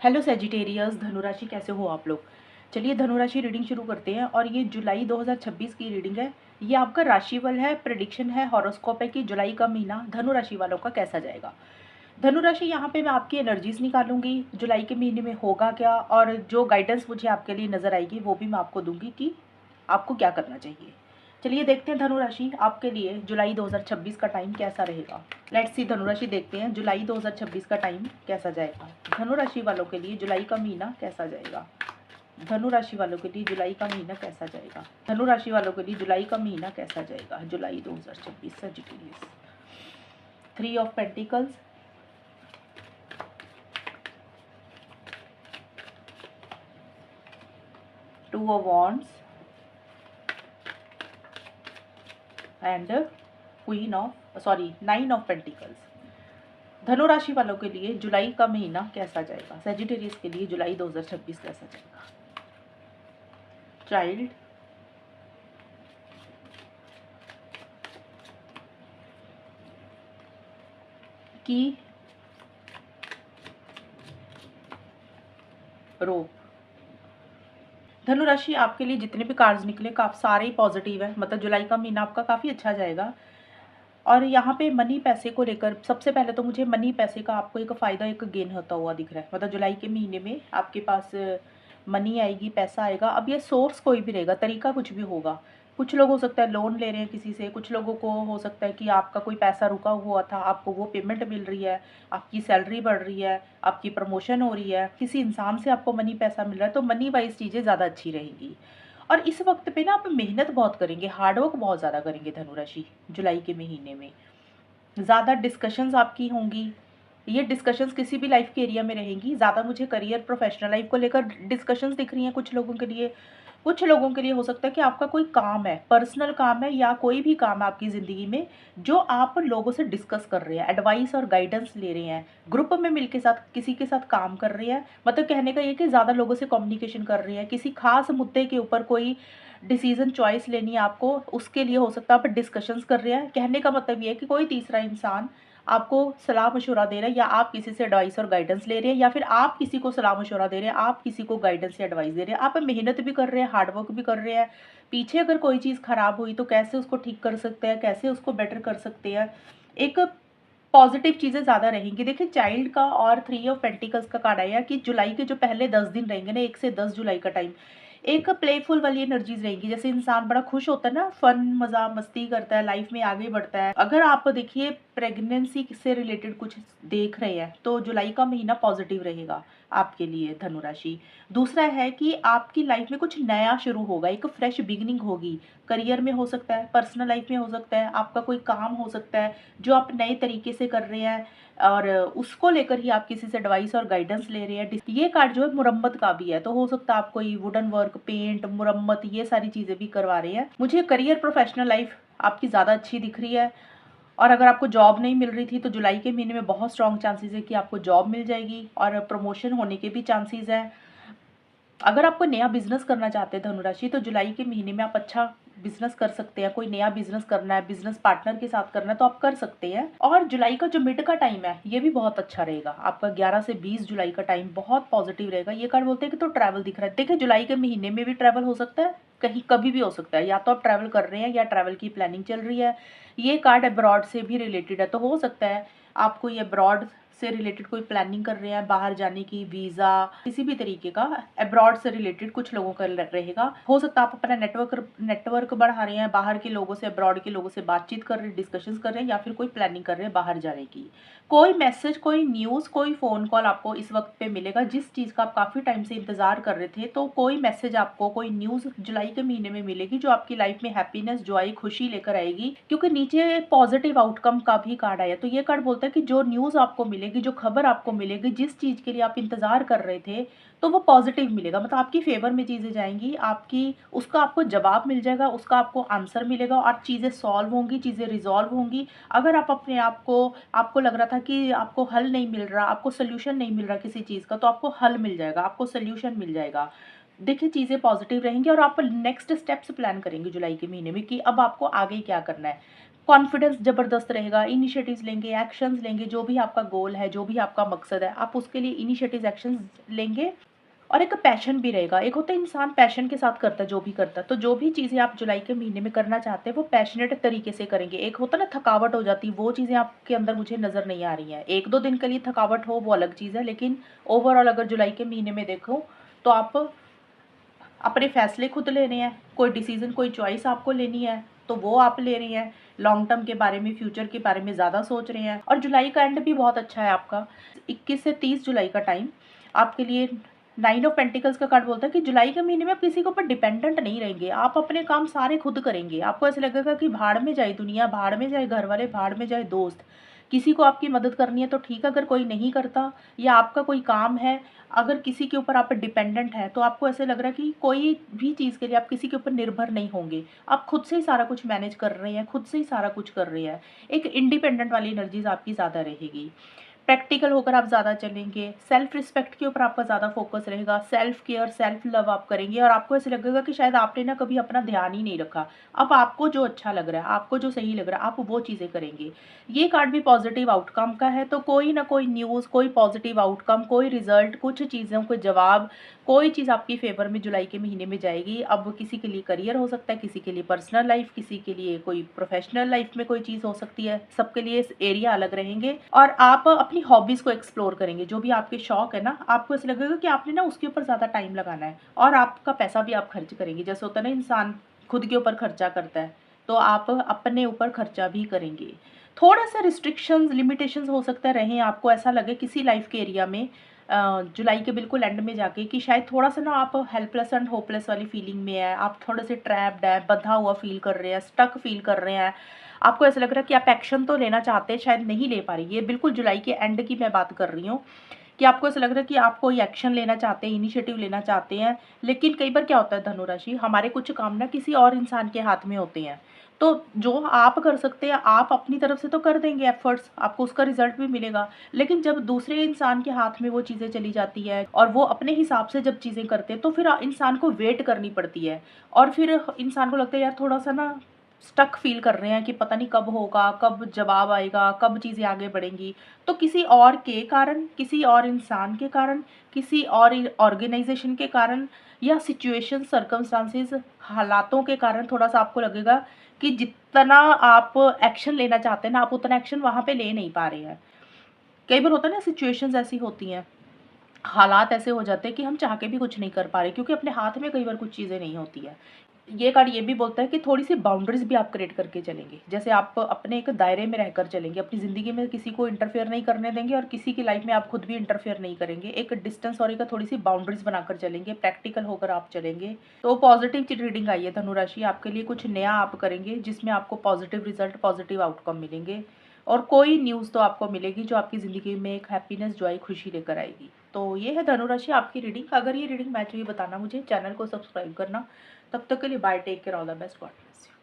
Hello Sagittarius, धनुराशि कैसे हो आप लोग। चलिए धनुराशि रीडिंग शुरू करते हैं। और ये जुलाई 2026 की रीडिंग है। ये आपका राशिफल है, प्रेडिक्शन है, हॉरोस्कोप है कि जुलाई का महीना धनुराशि वालों का कैसा जाएगा। धनुराशि, यहाँ पे मैं आपकी एनर्जीज निकालूंगी जुलाई के महीने में होगा क्या, और जो गाइडेंस मुझे आपके लिए नज़र आएगी वो भी मैं आपको दूंगी कि आपको क्या करना चाहिए। चलिए देखते हैं धनुराशि आपके लिए जुलाई 2026 का टाइम कैसा रहेगा। लेट्स सी धनुराशि, देखते हैं जुलाई 2026 का टाइम कैसा जाएगा। धनुराशि वालों के लिए जुलाई का महीना कैसा जाएगा। धनुराशि वालों के लिए जुलाई का महीना कैसा जाएगा। धनुराशि वालों के लिए जुलाई का महीना कैसा जाएगा। जुलाई 2026 Sagittarius. 3 of pentacles, 2 of wands and queen of 9 of pentacles. धनुराशि वालों के लिए जुलाई का महीना कैसा जाएगा। सेजिटेरियस के लिए जुलाई 2026 कैसा जाएगा। चाइल्ड, की, रोप। धनुराशि, आपके लिए जितने भी कार्ड्स निकले काफ़ी सारे ही पॉजिटिव है, मतलब जुलाई का महीना आपका काफ़ी अच्छा जाएगा। और यहाँ पे मनी पैसे को लेकर सबसे पहले तो मुझे मनी पैसे का आपको एक फ़ायदा, एक गेन होता हुआ दिख रहा है। मतलब जुलाई के महीने में आपके पास मनी आएगी, पैसा आएगा। अब ये सोर्स कोई भी रहेगा, तरीका कुछ भी होगा। कुछ लोग हो सकता है लोन ले रहे हैं किसी से, कुछ लोगों को हो सकता है कि आपका कोई पैसा रुका हुआ था, आपको वो पेमेंट मिल रही है, आपकी सैलरी बढ़ रही है, आपकी प्रमोशन हो रही है, किसी इंसान से आपको मनी पैसा मिल रहा है, तो मनी वाइज चीज़ें ज़्यादा अच्छी रहेंगी। और इस वक्त पे ना आप मेहनत बहुत करेंगे, हार्डवर्क बहुत ज़्यादा करेंगे धनुराशि। जुलाई के महीने में ज़्यादा डिस्कशंस आपकी होंगी। ये डिस्कशंस किसी भी लाइफ के एरिया में रहेंगी। ज़्यादा मुझे करियर, प्रोफेशनल लाइफ को लेकर डिस्कशंस दिख रही हैं कुछ लोगों के लिए। कुछ लोगों के लिए हो सकता है कि आपका कोई काम है, पर्सनल काम है या कोई भी काम है आपकी ज़िंदगी में जो आप लोगों से डिस्कस कर रहे हैं, एडवाइस और गाइडेंस ले रहे हैं, ग्रुप में मिल के साथ किसी के साथ काम कर रहे हैं। मतलब कहने का ये कि ज़्यादा लोगों से कम्युनिकेशन कर रहे हैं, किसी खास मुद्दे के ऊपर कोई डिसीजन चॉइस लेनी है आपको, उसके लिए हो सकता है आप डिस्कशंस कर रहे हैं। कहने का मतलब ये है कि कोई तीसरा इंसान आपको सलाह मशवरा दे रहा है, या आप किसी से एडवाइस और गाइडेंस ले रहे हैं, या फिर आप किसी को सलाह मशवरा दे रहे हैं, आप किसी को गाइडेंस या एडवाइस दे रहे हैं। आप मेहनत भी कर रहे हैं, हार्डवर्क भी कर रहे हैं। पीछे अगर कोई चीज़ खराब हुई तो कैसे उसको ठीक कर सकते हैं, कैसे उसको बेटर कर सकते हैं, एक पॉजिटिव चीज़ें ज़्यादा रहेंगी। देखिए चाइल्ड का और 3 ऑफ पेंटिकल्स का कार्ड आया कि जुलाई के जो पहले 10 दिन रहेंगे ना, 1 से 10 जुलाई का टाइम एक प्लेफुल वाली एनर्जीज रहेंगी। जैसे इंसान बड़ा खुश होता है ना, फन मजा मस्ती करता है, लाइफ में आगे बढ़ता है। अगर आप देखिए प्रेगनेंसी से रिलेटेड कुछ देख रहे हैं तो जुलाई का महीना पॉजिटिव रहेगा आपके लिए धनुराशि। दूसरा है कि आपकी लाइफ में कुछ नया शुरू होगा, एक फ्रेश बिगिनिंग होगी। करियर में हो सकता है, पर्सनल लाइफ में हो सकता है, आपका कोई काम हो सकता है जो आप नए तरीके से कर रहे हैं और उसको लेकर ही आप किसी से एडवाइस और गाइडेंस ले रहे हैं। ये कार्ड जो है मुरम्मत का भी है, तो हो सकता है आप कोई वुडन वर्क, पेंट, मुरम्मत, ये सारी चीज़ें भी करवा रहे हैं। मुझे करियर, प्रोफेशनल लाइफ आपकी ज़्यादा अच्छी दिख रही है। और अगर आपको जॉब नहीं मिल रही थी तो जुलाई के महीने में बहुत स्ट्रॉन्ग चांसेस है कि आपको जॉब मिल जाएगी और प्रमोशन होने के भी चांसेस हैं। अगर आपको नया बिजनेस करना चाहते हैं धनुराशि तो जुलाई के महीने में आप अच्छा बिजनेस कर सकते हैं। कोई नया बिजनेस करना है, बिजनेस पार्टनर के साथ करना है तो आप कर सकते हैं। और जुलाई का जो मिड का टाइम है ये भी बहुत अच्छा रहेगा आपका। 11 से 20 जुलाई का टाइम बहुत पॉजिटिव रहेगा। ये कार्ड बोलते हैं कि तो ट्रैवल दिख रहा है। देखिए जुलाई के महीने में भी ट्रैवल हो सकता है, कहीं कभी भी हो सकता है। या तो आप ट्रैवल कर रहे हैं या ट्रैवल की प्लानिंग चल रही है। ये कार्ड अब्रॉड से भी रिलेटेड है, तो हो सकता है आप कोई अब्रॉड से रिलेटेड कोई प्लानिंग कर रहे हैं, बाहर जाने की, वीज़ा, किसी भी तरीके का अब्रॉड से रिलेटेड कुछ लोगों का रहेगा। हो सकता है आप अपना नेटवर्क बढ़ा रहे हैं, बाहर के लोगों से, अब्रॉड के लोगों से बातचीत कर रहे हैं, डिस्कशंस कर रहे हैं, या फिर कोई प्लानिंग कर रहे हैं बाहर जाने की। कोई मैसेज, कोई न्यूज़, कोई फ़ोन कॉल आपको इस वक्त पे मिलेगा जिस चीज़ का आप काफ़ी टाइम से इंतज़ार कर रहे थे। तो कोई मैसेज आपको, कोई न्यूज़ जुलाई के महीने में मिलेगी जो आपकी लाइफ में हैप्पीनेस, जॉय, खुशी लेकर आएगी। क्योंकि नीचे पॉजिटिव आउटकम का भी कार्ड आया, तो ये कार्ड बोलता है कि जो न्यूज़ आपको मिलेगी, जो खबर आपको मिलेगी, जिस चीज़ के लिए आप इंतज़ार कर रहे थे तो वो पॉजिटिव मिलेगा। मतलब आपकी फेवर में चीज़ें जाएंगी, आपकी उसका आपको जवाब मिल जाएगा, उसका आपको आंसर मिलेगा और चीज़ें सॉल्व होंगी, चीज़ें रिजॉल्व होंगी। अगर आप अपने आप को, आपको लग रहा था कि आपको हल नहीं मिल रहा, आपको सोल्यूशन नहीं मिल रहा किसी चीज़ का, तो आपको हल मिल जाएगा, आपको सोल्यूशन मिल जाएगा। देखिए चीज़ें पॉजिटिव रहेंगी और आप नेक्स्ट स्टेप्स प्लान करेंगे जुलाई के महीने में कि अब आपको आगे क्या करना है। कॉन्फिडेंस ज़बरदस्त रहेगा, इनिशिएटिव्स लेंगे, एक्शंस लेंगे, जो भी आपका गोल है, जो भी आपका मकसद है, आप उसके लिए इनिशिएटिव्स, एक्शंस लेंगे। और एक पैशन भी रहेगा। एक होता है इंसान पैशन के साथ करता है जो भी करता है, तो जो भी चीज़ें आप जुलाई के महीने में करना चाहते हैं, वो पैशनेट तरीके से करेंगे। एक होता है ना थकावट हो जाती है, वो चीज़ें आपके अंदर मुझे नज़र नहीं आ रही हैं। 1-2 दिन के लिए थकावट हो, वो अलग चीज़ है, लेकिन ओवरऑल अगर जुलाई के महीने में देखो, तो आप अपने फैसले खुद लेने हैं, कोई डिसीज़न, कोई चॉइस आपको लेनी है, तो वो आप ले रही हैं। लॉन्ग टर्म के बारे में, फ्यूचर के बारे में ज़्यादा सोच रहे हैं। और जुलाई का एंड भी बहुत अच्छा है आपका, 21 से 30 जुलाई का टाइम आपके लिए। 9 ऑफ पेंटिकल्स का कार्ड बोलता है कि जुलाई के महीने में आप किसी के ऊपर डिपेंडेंट नहीं रहेंगे, आप अपने काम सारे खुद करेंगे। आपको ऐसा लगेगा कि भाड़ में जाए दुनिया, भाड़ में जाए घर वाले, भाड़ में जाए दोस्त। किसी को आपकी मदद करनी है तो ठीक है, अगर कोई नहीं करता या आपका कोई काम है, अगर किसी के ऊपर आप डिपेंडेंट हैं, तो आपको ऐसे लग रहा है कि कोई भी चीज़ के लिए आप किसी के ऊपर निर्भर नहीं होंगे। आप खुद से ही सारा कुछ मैनेज कर रहे हैं, खुद से ही सारा कुछ कर रहे हैं। एक इंडिपेंडेंट वाली एनर्जीज़ आपकी ज़्यादा रहेगी। प्रैक्टिकल होकर आप ज़्यादा चलेंगे, सेल्फ रिस्पेक्ट के ऊपर आपका ज़्यादा फोकस रहेगा, सेल्फ केयर, सेल्फ लव आप करेंगे और आपको ऐसे लगेगा कि शायद आपने ना कभी अपना ध्यान ही नहीं रखा। अब आपको जो अच्छा लग रहा है, आपको जो सही लग रहा है, आप वो चीज़ें करेंगे। ये कार्ड भी पॉजिटिव आउटकम का है, तो कोई ना कोई न्यूज़, कोई पॉजिटिव आउटकम, कोई रिजल्ट, कुछ चीज़ों के जवाब, कोई चीज़ आपकी फेवर में जुलाई के महीने में जाएगी। अब किसी के लिए करियर हो सकता है, किसी के लिए पर्सनल लाइफ, किसी के लिए कोई प्रोफेशनल लाइफ में कोई चीज़ हो सकती है। सबके लिए एरिया अलग रहेंगे और आप अपनी हॉबीज़ को एक्सप्लोर करेंगे। जो भी आपके शौक है ना, आपको ऐसा लगेगा कि आपने ना उसके ऊपर ज़्यादा टाइम लगाना है और आपका पैसा भी आप खर्च करेंगे। जैसे होता है ना, इंसान खुद के ऊपर खर्चा करता है, तो आप अपने ऊपर खर्चा भी करेंगे। थोड़ा-सा रिस्ट्रिक्शंस, लिमिटेशंस हो सकता है रहें, आपको ऐसा लगे किसी लाइफ़ के एरिया में जुलाई के बिल्कुल एंड में जाके कि शायद थोड़ा-सा ना आप हेल्पलेस एंड होपलेस वाली फीलिंग में हैं, आप थोड़े से ट्रैप्ड हैं, बँधा हुआ फ़ील कर रहे हैं, स्टक फ़ील कर रहे हैं। आपको ऐसा लग रहा है कि आप एक्शन तो लेना चाहते हैं, शायद नहीं ले पा रही। ये बिल्कुल जुलाई के एंड की मैं बात कर रही हूँ कि आपको ऐसा लग रहा है कि आप कोई एक्शन लेना चाहते हैं, इनिशिएटिव लेना चाहते हैं, लेकिन कई बार क्या होता है धनु राशि, हमारे कुछ काम ना किसी और इंसान के हाथ में होते हैं। तो जो आप कर सकते हैं, आप अपनी तरफ से तो कर देंगे एफर्ट्स, आपको उसका रिज़ल्ट भी मिलेगा। लेकिन जब दूसरे इंसान के हाथ में वो चीज़ें चली जाती है और वो अपने हिसाब से जब चीज़ें करते हैं, तो फिर इंसान को वेट करनी पड़ती है और फिर इंसान को लगता है यार थोड़ा-सा ना स्टक फ़ील कर रहे हैं कि पता नहीं कब होगा, कब जवाब आएगा, कब चीज़ें आगे बढ़ेंगी। तो किसी और के कारण, किसी और इंसान के कारण, किसी और ऑर्गेनाइज़ेशन के कारण या सिचुएशन, सर्कमस्टांसेस, हालातों के कारण थोड़ा-सा आपको लगेगा कि जितना आप एक्शन लेना चाहते हैं ना, आप उतना एक्शन वहाँ पे ले नहीं पा रहे हैं। कई बार होता है ना, सिचुएशंस ऐसी होती हैं, हालात ऐसे हो जाते हैं कि हम चाह के भी कुछ नहीं कर पा रहे क्योंकि अपने हाथ में कई बार कुछ चीज़ें नहीं होती हैं। ये कार्ड ये भी बोलता है कि थोड़ी-सी बाउंड्रीज़ भी आप क्रिएट करके चलेंगे। जैसे आप अपने एक दायरे में रहकर चलेंगे, अपनी ज़िंदगी में किसी को इंटरफेयर नहीं करने देंगे और किसी की लाइफ़ में आप खुद भी इंटरफेयर नहीं करेंगे। एक डिस्टेंस और एक थोड़ी-सी बाउंड्रीज़ बनाकर चलेंगे, प्रैक्टिकल होकर आप चलेंगे। तो पॉज़िटिव रीडिंग आई है धनु राशि, आपके लिए कुछ नया आप करेंगे जिसमें आपको पॉज़िटिव रिज़ल्ट, पॉज़िटिव आउटकम मिलेंगे और कोई न्यूज़ तो आपको मिलेगी जो आपकी ज़िंदगी में एक हैप्पीनेस, जॉय, खुशी लेकर आएगी। तो ये है धनु राशि आपकी रीडिंग। अगर ये रीडिंग मैच हुई बताना मुझे, चैनल को सब्सक्राइब करना। तब तक के लिए bye, take care, all the best, God bless you.